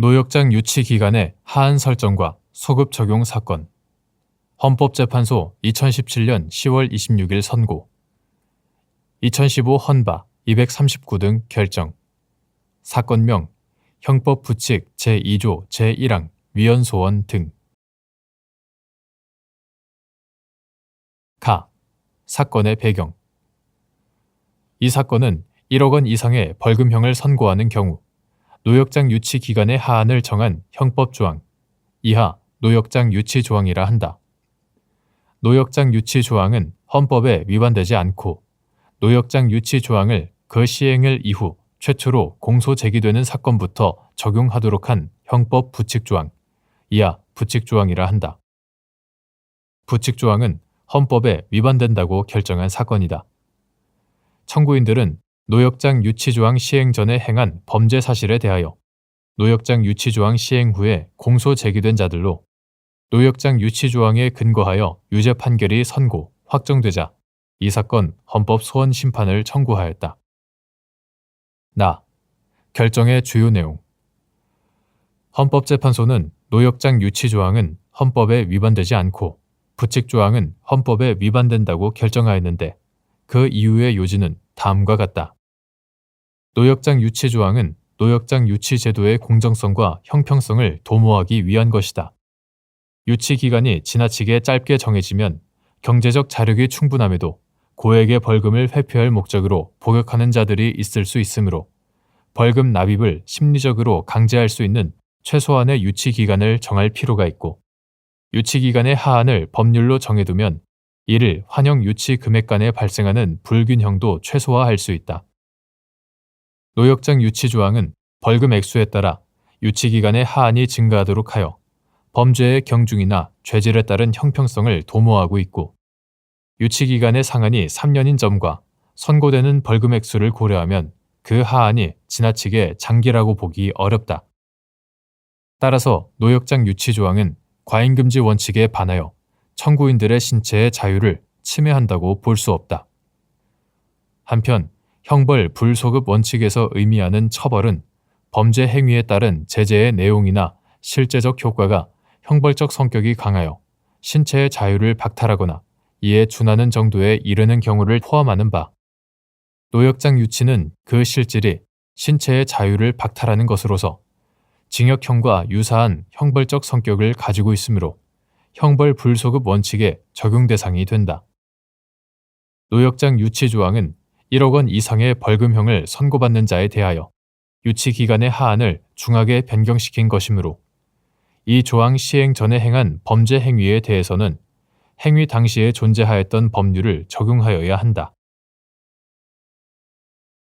노역장 유치 기간의 하한 설정과 소급 적용 사건. 헌법재판소 2017년 10월 26일 선고. 2015 헌바 239 등 결정. 사건명 형법 부칙 제2조 제1항 위헌소원 등. 가. 사건의 배경. 이 사건은 1억 원 이상의 벌금형을 선고하는 경우 노역장 유치 기간의 하한을 정한 형법조항 이하 노역장 유치 조항이라 한다. 노역장 유치 조항은 헌법에 위반되지 않고 노역장 유치 조항을 그 시행일 이후 최초로 공소 제기되는 사건부터 적용하도록 한 형법 부칙조항 이하 부칙조항이라 한다. 부칙조항은 헌법에 위반된다고 결정한 사건이다. 청구인들은 노역장 유치조항 시행 전에 행한 범죄 사실에 대하여 노역장 유치조항 시행 후에 공소 제기된 자들로 노역장 유치조항에 근거하여 유죄 판결이 선고, 확정되자 이 사건 헌법 소원 심판을 청구하였다. 결정의 주요 내용. 헌법재판소는 노역장 유치조항은 헌법에 위반되지 않고 부칙조항은 헌법에 위반된다고 결정하였는데 그 이유의 요지는 다음과 같다. 노역장 유치 조항은 노역장 유치 제도의 공정성과 형평성을 도모하기 위한 것이다. 유치 기간이 지나치게 짧게 정해지면 경제적 자력이 충분함에도 고액의 벌금을 회피할 목적으로 복역하는 자들이 있을 수 있으므로 벌금 납입을 심리적으로 강제할 수 있는 최소한의 유치 기간을 정할 필요가 있고 유치 기간의 하한을 법률로 정해두면 이를 환영 유치 금액 간에 발생하는 불균형도 최소화할 수 있다. 노역장 유치 조항은 벌금 액수에 따라 유치 기간의 하한이 증가하도록 하여 범죄의 경중이나 죄질에 따른 형평성을 도모하고 있고 유치 기간의 상한이 3년인 점과 선고되는 벌금 액수를 고려하면 그 하한이 지나치게 장기라고 보기 어렵다. 따라서 노역장 유치 조항은 과잉금지 원칙에 반하여 청구인들의 신체의 자유를 침해한다고 볼 수 없다. 한편 형벌 불소급 원칙에서 의미하는 처벌은 범죄 행위에 따른 제재의 내용이나 실제적 효과가 형벌적 성격이 강하여 신체의 자유를 박탈하거나 이에 준하는 정도에 이르는 경우를 포함하는 바, 노역장 유치는 그 실질이 신체의 자유를 박탈하는 것으로서 징역형과 유사한 형벌적 성격을 가지고 있으므로 형벌 불소급 원칙의 적용 대상이 된다. 노역장 유치 조항은 1억 원 이상의 벌금형을 선고받는 자에 대하여 유치 기간의 하한을 중하게 변경시킨 것이므로 이 조항 시행 전에 행한 범죄 행위에 대해서는 행위 당시에 존재하였던 법률을 적용하여야 한다.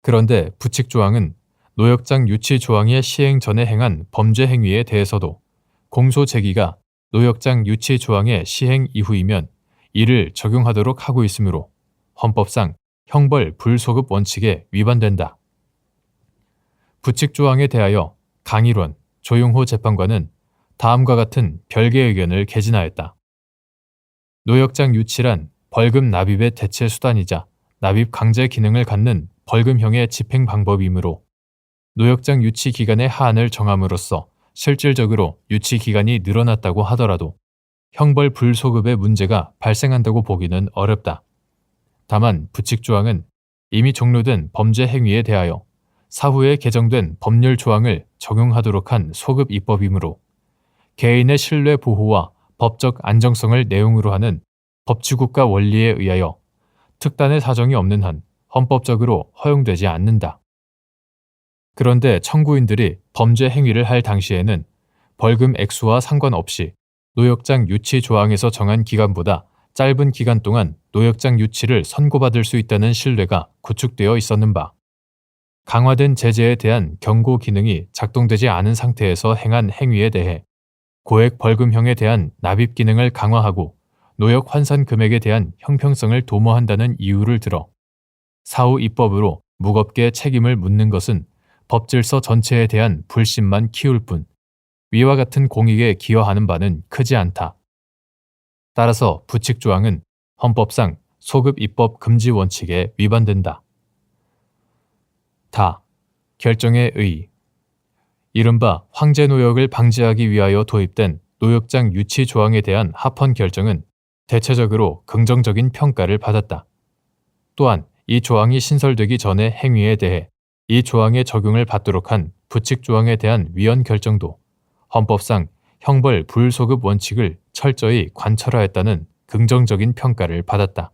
그런데 부칙 조항은 노역장 유치 조항의 시행 전에 행한 범죄 행위에 대해서도 공소 제기가 노역장 유치 조항의 시행 이후이면 이를 적용하도록 하고 있으므로 헌법상 형벌 불소급 원칙에 위반된다. 부칙 조항에 대하여 강일원, 조용호 재판관은 다음과 같은 별개의 의견을 개진하였다. 노역장 유치란 벌금 납입의 대체 수단이자 납입 강제 기능을 갖는 벌금형의 집행 방법이므로 노역장 유치 기간의 하한을 정함으로써 실질적으로 유치 기간이 늘어났다고 하더라도 형벌 불소급의 문제가 발생한다고 보기는 어렵다. 다만 부칙 조항은 이미 종료된 범죄 행위에 대하여 사후에 개정된 법률 조항을 적용하도록 한 소급 입법이므로 개인의 신뢰 보호와 법적 안정성을 내용으로 하는 법치국가 원리에 의하여 특단의 사정이 없는 한 헌법적으로 허용되지 않는다. 그런데 청구인들이 범죄 행위를 할 당시에는 벌금 액수와 상관없이 노역장 유치 조항에서 정한 기간보다 짧은 기간 동안 노역장 유치를 선고받을 수 있다는 신뢰가 구축되어 있었는 바, 강화된 제재에 대한 경고 기능이 작동되지 않은 상태에서 행한 행위에 대해 고액 벌금형에 대한 납입 기능을 강화하고 노역 환산 금액에 대한 형평성을 도모한다는 이유를 들어 사후 입법으로 무겁게 책임을 묻는 것은 법질서 전체에 대한 불신만 키울 뿐 위와 같은 공익에 기여하는 바는 크지 않다. 따라서 부칙 조항은 헌법상 소급 입법 금지 원칙에 위반된다. 결정의 의. 이른바 황제노역을 방지하기 위하여 도입된 노역장 유치 조항에 대한 합헌 결정은 대체적으로 긍정적인 평가를 받았다. 또한 이 조항이 신설되기 전의 행위에 대해 이 조항의 적용을 받도록 한 부칙 조항에 대한 위헌 결정도 헌법상 형벌 불소급 원칙을 철저히 관철하였다는 긍정적인 평가를 받았다.